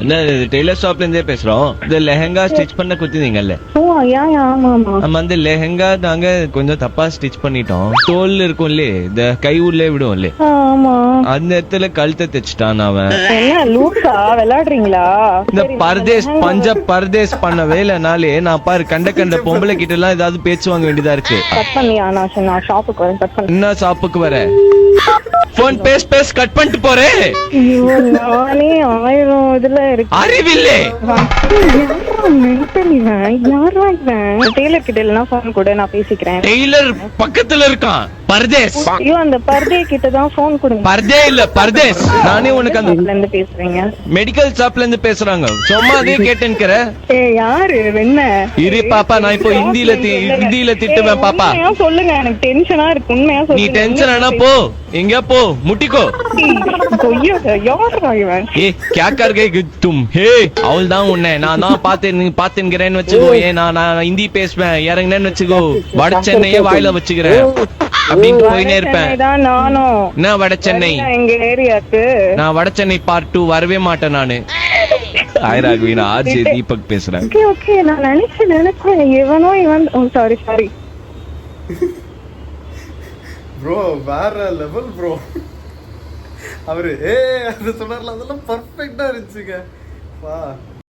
என்ன டெய்லர் ஷாப்ல இருந்தே பேசுறோம். இந்த லெஹங்கா ஸ்டிச் பண்ண குத்தினீங்கல்ல, அந்த லெஹங்கா நாங்க கொஞ்சம் தப்பா ஸ்டிச் பண்ணிட்டோம். தோல் இருக்கும்ல, இந்த கை உள்ளே விடுவோம்ல, அந்த இடத்துல கழுத்தை தைச்சிட்டான் அவன். விளையாடுறீங்களா? இந்த பர்தேஸ் பஞ்சாப் பர்தேஸ் பண்ண வேலைனாலே நான் பாரு கண்ட பொம்பளை கிட்ட எல்லாம் ஏதாவது பேச்சு வாங்க வேண்டியதா இருக்கு. என்ன ஷாப்புக்கு வர? போன் பேஸ் கட் பண்ணிட்டு போறேன். அறிவில்லை. டெய்லர் கிட்ட இல்லனா போன் கூட நான் பேசிக்கிறேன். டெய்லர் பக்கத்துல இருக்கான். பர்தேஸ். ஐயோ, அந்த பர்தே கிட்ட தான் போன் கொடுங்க. பர்தே இல்ல பர்தேஸ். நானே உனக்கு அந்த இருந்து பேசுறீங்க. மெடிக்கல் ஷாப்ல இருந்து பேசுறாங்க. சும்மா அதே கேட்டேன்க்கற. யாரு என்ன? இரு பாப்பா, நான் இப்போ ஹிந்தில திட்டுவேன் பாப்பா. சொல்லுங்க, எனக்கு டென்ஷனா இருக்கு. உண்மையா சொல்லுங்க. நீ டென்ஷன் ஆனா போ, எங்க போ, முட்டிக்கோ. ஏ क्या कर गए तुम? हे அவள் தான் உன்னை நான் தான் பாத்துங்கறேன்னு வெச்சுக்கோ. நான் ஹிந்தி பேசுவேன், இறங்குனேன்னு வெச்சுக்கோ, வட சென்னையே வாயில வச்சுக்கிறேன் அப்படின்னு போயினே இருப்பேன். நான் வட சென்னை, எங்க ஏரியாக்கு நான் வட சென்னை பார்ட் 2 வரவே மாட்டேன் நானு. ஹாய் ராகவினா, ஆர்ஜே தீபக் பேசுறேன். ஓகே நான் நினைச்சேன் இவன் சாரி ப்ரோ, வேற லெவல் ப்ரோ. அவரு அது சொன்னார்ல, அதெல்லாம் பர்ஃபெக்டா இருந்துச்சுங்க. வா.